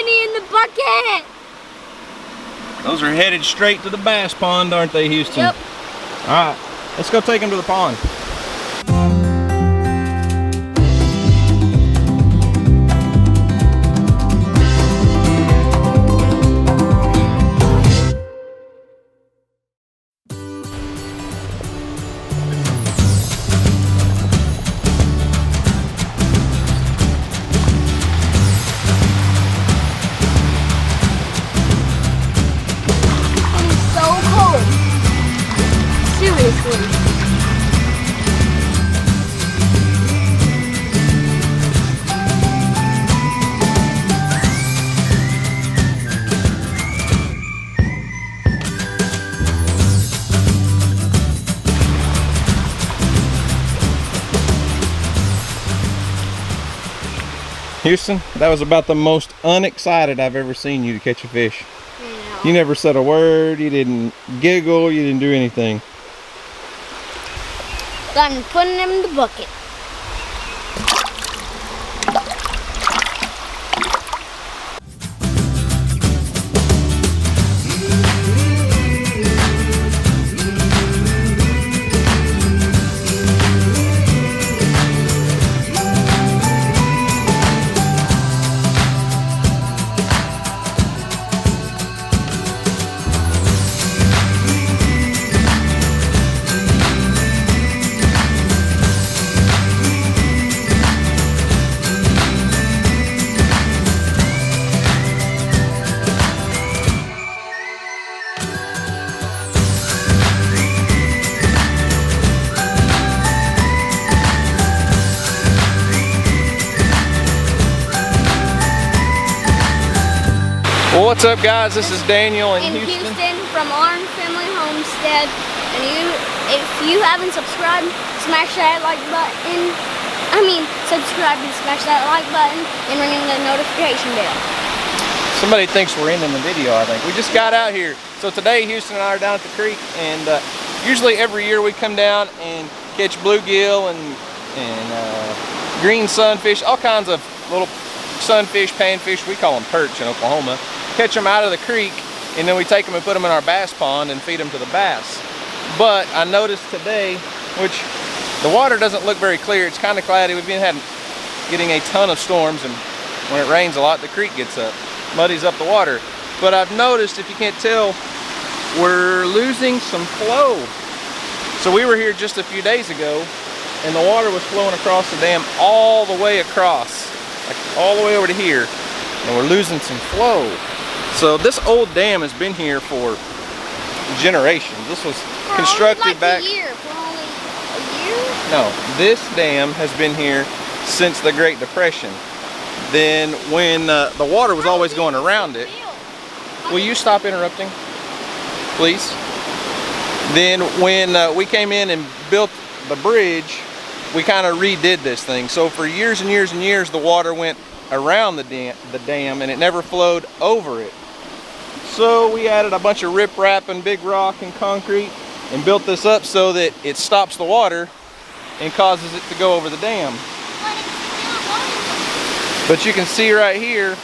any in the bucket. Those are headed straight to the bass pond, aren't they, Houston? Yep. All right, let's go take them to the pond. Houston, that was about the most unexcited I've ever seen you to catch a fish. Yeah. You never said a word, you didn't giggle, you didn't do anything. Done putting them in the bucket. Well, what's up, guys? This is Daniel in Houston from Family Homestead. And if you haven't subscribed, smash that like button. Subscribe and smash that like button and ring the notification bell. Somebody thinks we're ending the video, I think. We just got out here. So today, Houston and I are down at the creek, and usually every year we come down and catch bluegill and green sunfish, all kinds of little sunfish, panfish. We call them perch in Oklahoma. Catch them out of the creek, and then we take them and put them in our bass pond and feed them to the bass. But I noticed today, which the water doesn't look very clear, it's kind of cloudy. We've been getting a ton of storms, and when it rains a lot, the creek gets up, muddies up the water. But I've noticed, if you can't tell, we're losing some flow. So we were here just a few days ago, and the water was flowing across the dam all the way across, like all the way over to here, and we're losing some flow. So this old dam has been here for generations. This was constructed back. For only a year? No, this dam has been here since the Great Depression. Then when the water was always going around it. Will you stop interrupting, please? Then when we came in and built the bridge, we kind of redid this thing. So for years and years and years, the water went around the dam and it never flowed over it. So we added a bunch of riprap and big rock and concrete and built this up so that it stops the water and causes it to go over the dam. But you can see right here,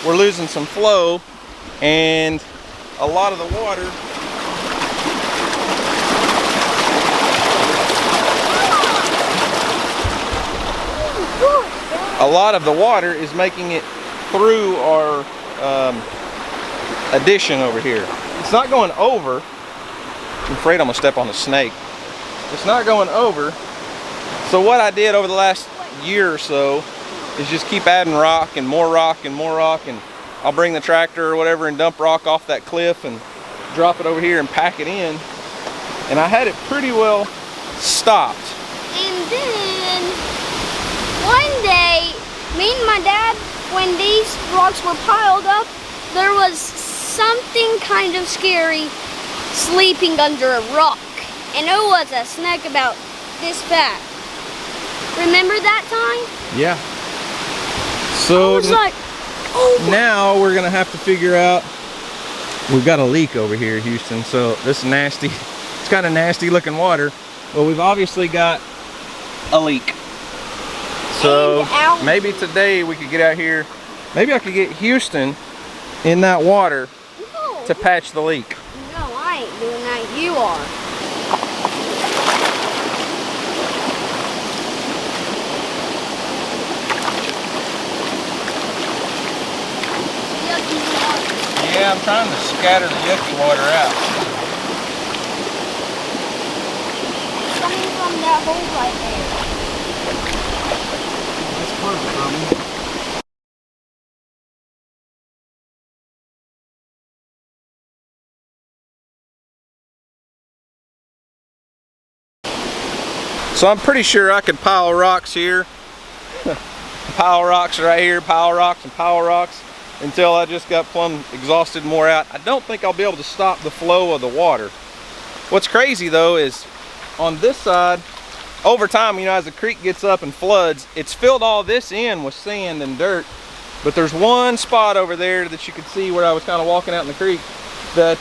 we're losing some flow, and a lot of the water is making it through our addition over here. It's not going over. I'm afraid I'm gonna step on a snake. It's not going over. So what I did over the last year or so is just keep adding rock and more rock and more rock, and I'll bring the tractor or whatever and dump rock off that cliff and drop it over here and pack it in. And I had it pretty well stopped. And then one day, me and my dad, when these rocks were piled up, there was something kind of scary sleeping under a rock. And it was a snake about this fat. Remember that time? Yeah. So I was like, oh, now we're gonna have to figure out, we've got a leak over here, Houston. So this is nasty, it's kind of nasty looking water. Well, we've obviously got a leak. So maybe today we could get out here maybe I could get Houston in that water No. to patch the leak. No, I ain't doing that. You are. Yucky water. Yeah, I'm trying to scatter the yucky water out. Coming from that hole right there. That's perfect for me. So I'm pretty sure I could pile rocks here. Pile rocks right here, pile rocks and pile rocks until I just got plumb exhausted and wore out. I don't think I'll be able to stop the flow of the water. What's crazy though is on this side, over time, you know, as the creek gets up and floods, it's filled all this in with sand and dirt. But there's one spot over there that you can see where I was kind of walking out in the creek that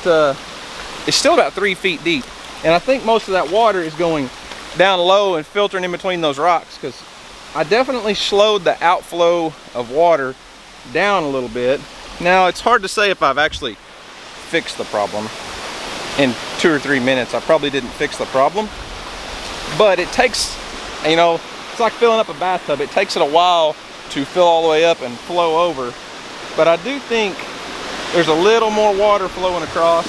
is still about 3 feet deep. And I think most of that water is going down low and filtering in between those rocks, because I definitely slowed the outflow of water down a little bit. Now it's hard to say if I've actually fixed the problem. In 2 or 3 minutes I probably didn't fix the problem, but it takes, you know, it's like filling up a bathtub. It takes it a while to fill all the way up and flow over, but I do think there's a little more water flowing across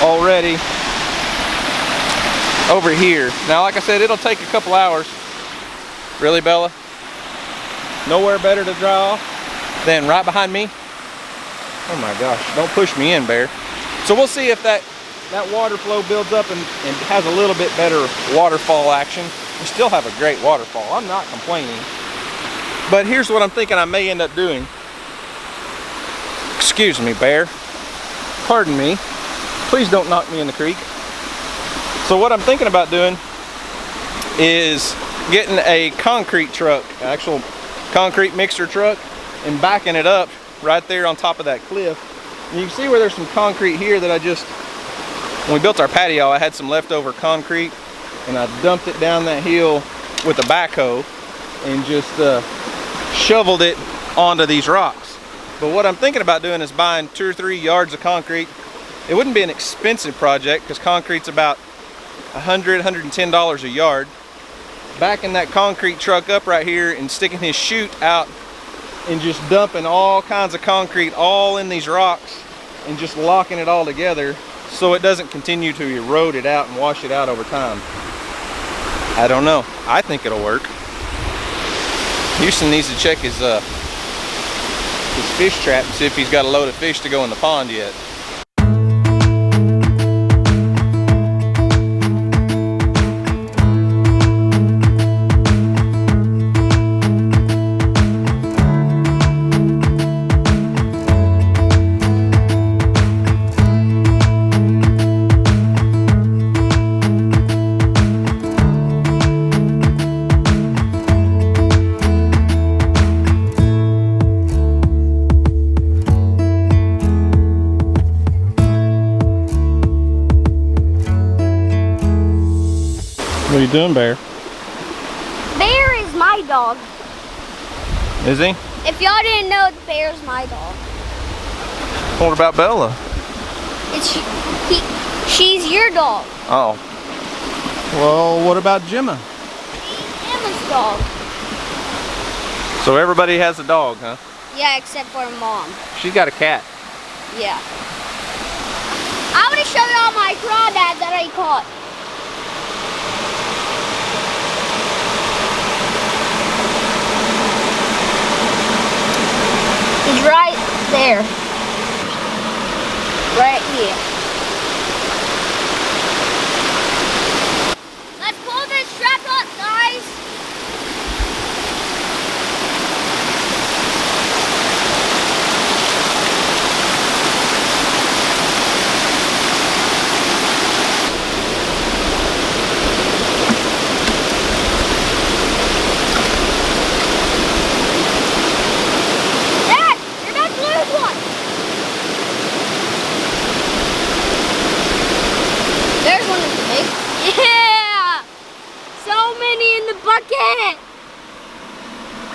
already over here. Now, like I said, it'll take a couple hours. Really, Bella? Nowhere better to dry off than right behind me? Oh my gosh, don't push me in, Bear. So we'll see if that water flow builds up and has a little bit better waterfall action. We still have a great waterfall. I'm not complaining. But here's what I'm thinking I may end up doing. Excuse me, Bear. Pardon me. Please don't knock me in the creek. So what I'm thinking about doing is getting a concrete truck, an actual concrete mixer truck, and backing it up right there on top of that cliff. And you can see where there's some concrete here that when we built our patio, I had some leftover concrete and I dumped it down that hill with a backhoe and just shoveled it onto these rocks. But what I'm thinking about doing is buying 2 or 3 yards of concrete. It wouldn't be an expensive project because concrete's about $100, $110 a yard. Backing that concrete truck up right here and sticking his chute out and just dumping all kinds of concrete all in these rocks and just locking it all together so it doesn't continue to erode it out and wash it out over time. I don't know. I think it'll work. Houston needs to check his fish trap and see if he's got a load of fish to go in the pond yet. What are you doing, Bear? Bear is my dog. Is he? If y'all didn't know, Bear's my dog. What about Bella? She's your dog. Oh. Well, what about Gemma? She's Emma's dog. So everybody has a dog, huh? Yeah, except for Mom. She's got a cat. Yeah. I want to show you all my crawdads that I caught. He's right there. Right here. Let's pull this trap up, guys. Dad, you're about to lose one.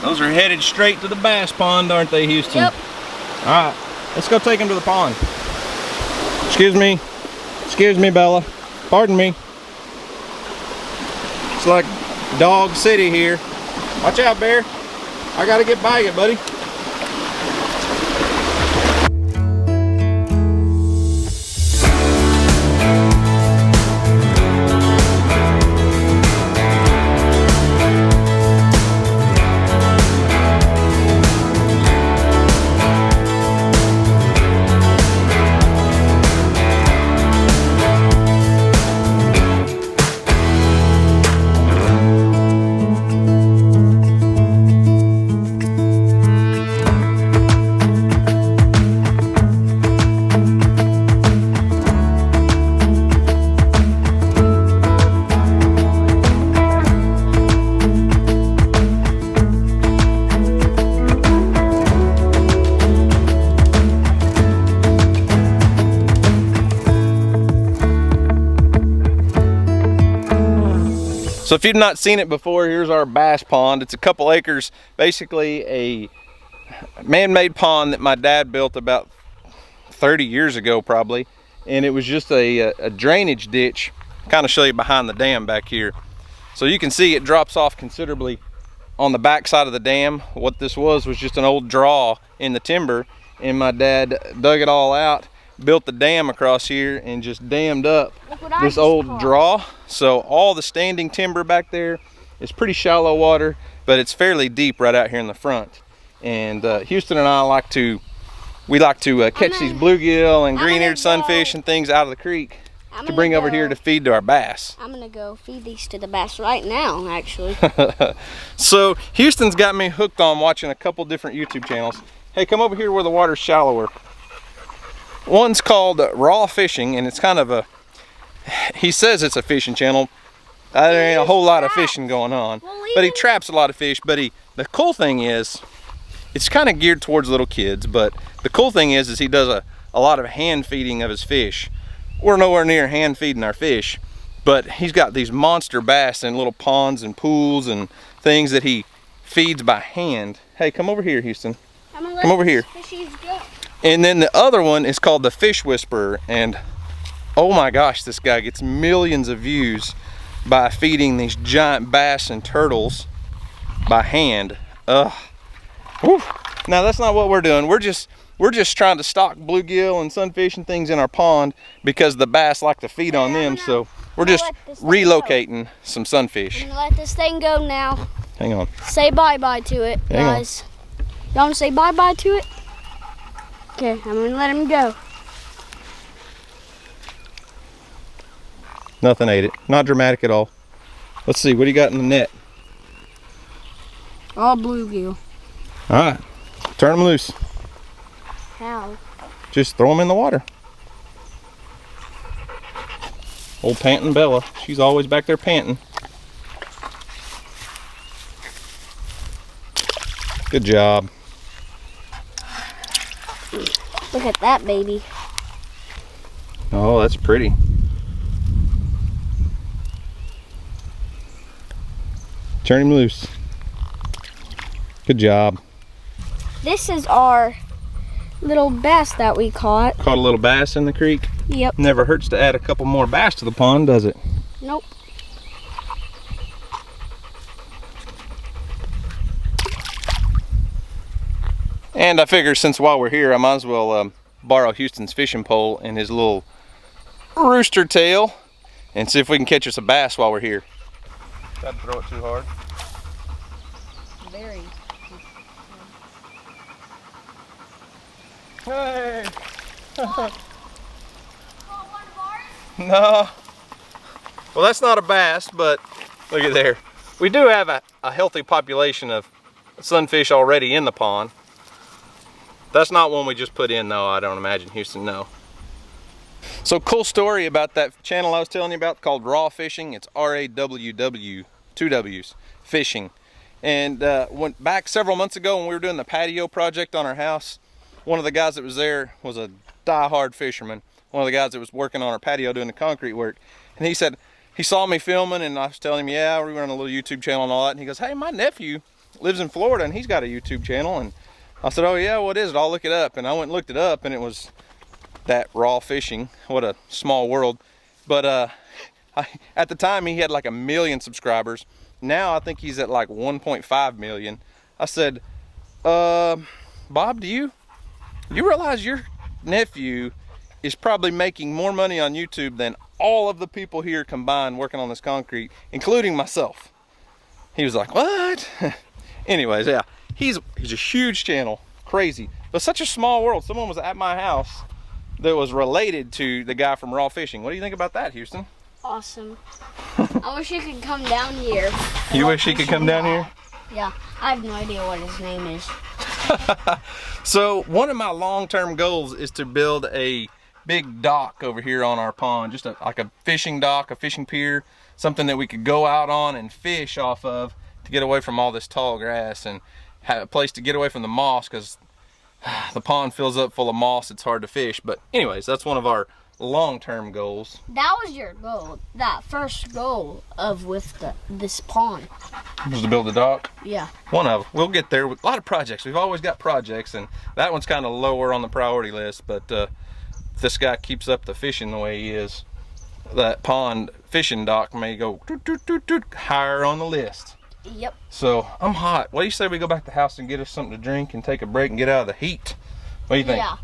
Those are headed straight to the bass pond, aren't they, Houston? Yep. All right, let's go take them to the pond. Excuse me, Bella. Pardon me. It's like Dog City here. Watch out, Bear. I gotta get by you, buddy. So if you've not seen it before, here's our bass pond. It's a couple acres, basically a man-made pond that my dad built about 30 years ago probably. And it was just a drainage ditch. Kind of show you behind the dam back here. So you can see it drops off considerably on the back side of the dam. What this was just an old draw in the timber, and my dad dug it all out, built the dam across here, and just dammed up this old draw. So all the standing timber back there is pretty shallow water, but it's fairly deep right out here in the front. And Houston and I like to catch these bluegill and green-eared sunfish and things out of the creek to bring over here to feed to our bass. I'm gonna go feed these to the bass right now, actually. So Houston's got me hooked on watching a couple different YouTube channels. Hey, come over here where the water's shallower. One's called Raw Fishing, and it's kind of a, he says it's a fishing channel. There ain't a whole lot of fishing going on, but he traps a lot of fish. But the cool thing is, it's kind of geared towards little kids, but the cool thing is he does a lot of hand feeding of his fish. We're nowhere near hand feeding our fish, but he's got these monster bass in little ponds and pools and things that he feeds by hand. Hey, come over here, Houston. Come over here. And then the other one is called the Fish Whisperer, and oh my gosh, this guy gets millions of views by feeding these giant bass and turtles by hand. Ugh. Whew. Now that's not what we're doing. We're just trying to stock bluegill and sunfish and things in our pond because the bass like to feed on them. So we're just relocating some sunfish. I'm gonna let this thing go now. Hang on. Say bye-bye to it, guys. Y'all wanna say bye-bye to it? Okay, I'm gonna let him go. Nothing ate it. Not dramatic at all. Let's see, what do you got in the net? All bluegill. All right, turn them loose. How? Just throw them in the water. Old panting Bella. She's always back there panting. Good job. Look at that baby. Oh, that's pretty. Turn him loose. Good job. This is our little bass that we caught. Caught a little bass in the creek? Yep. Never hurts to add a couple more bass to the pond, does it? Nope. And I figure since while we're here, I might as well borrow Houston's fishing pole and his little rooster tail and see if we can catch us a bass while we're here. Tried to throw it too hard. Very. Hey! No. Well, that's not a bass, but look at there. We do have a healthy population of sunfish already in the pond. That's not one we just put in though, I don't imagine, Houston, no. So cool story about that channel I was telling you about called Raw Fishing. It's R-A-W-W, 2 W's, fishing. And went back several months ago when we were doing the patio project on our house. One of the guys that was there was a die-hard fisherman. One of the guys that was working on our patio doing the concrete work. And he said, he saw me filming and I was telling him, yeah, we run a little YouTube channel and all that. And he goes, hey, my nephew lives in Florida, and he's got a YouTube channel. And I said, oh yeah, what is it? I'll look it up. And I went and looked it up, and it was that raw fishing. What a small world. But at the time, he had like 1 million subscribers. Now I think he's at like 1.5 million. I said, Bob, do you realize your nephew is probably making more money on YouTube than all of the people here combined working on this concrete, including myself? He was like, what? Anyways, yeah, he's a huge channel, crazy, but such a small world. Someone was at my house that was related to the guy from Raw Fishing. What do you think about that, Houston? Awesome. I wish he could come down here. You wish he could come down here? Yeah, I have no idea what his name is. So one of my long-term goals is to build a big dock over here on our pond, just like a fishing dock, a fishing pier, something that we could go out on and fish off of to get away from all this tall grass and have a place to get away from the moss, because the pond fills up full of moss. It's hard to fish. But anyways, that's one of our long-term goals. That was your goal, that first goal of this pond. Was to build a dock? Yeah. One of them. We'll get there with a lot of projects. We've always got projects, and that one's kind of lower on the priority list, but if this guy keeps up the fishing the way he is, that pond fishing dock may go higher on the list. Yep. So I'm hot. What do you say we go back to the house and get us something to drink and take a break and get out of the heat? What do you think? Yeah.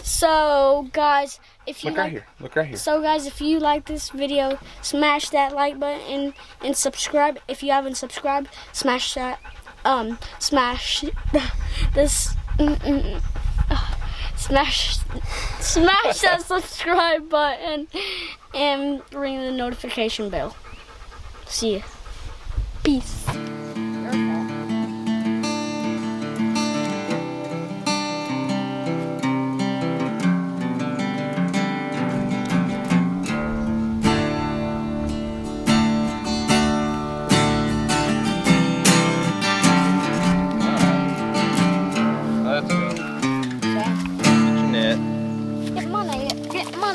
So guys, if you look right here. Look right here. So guys, if you like this video, smash that like button and subscribe. If you haven't subscribed, smash that smash that subscribe button and ring the notification bell. See ya. Peace.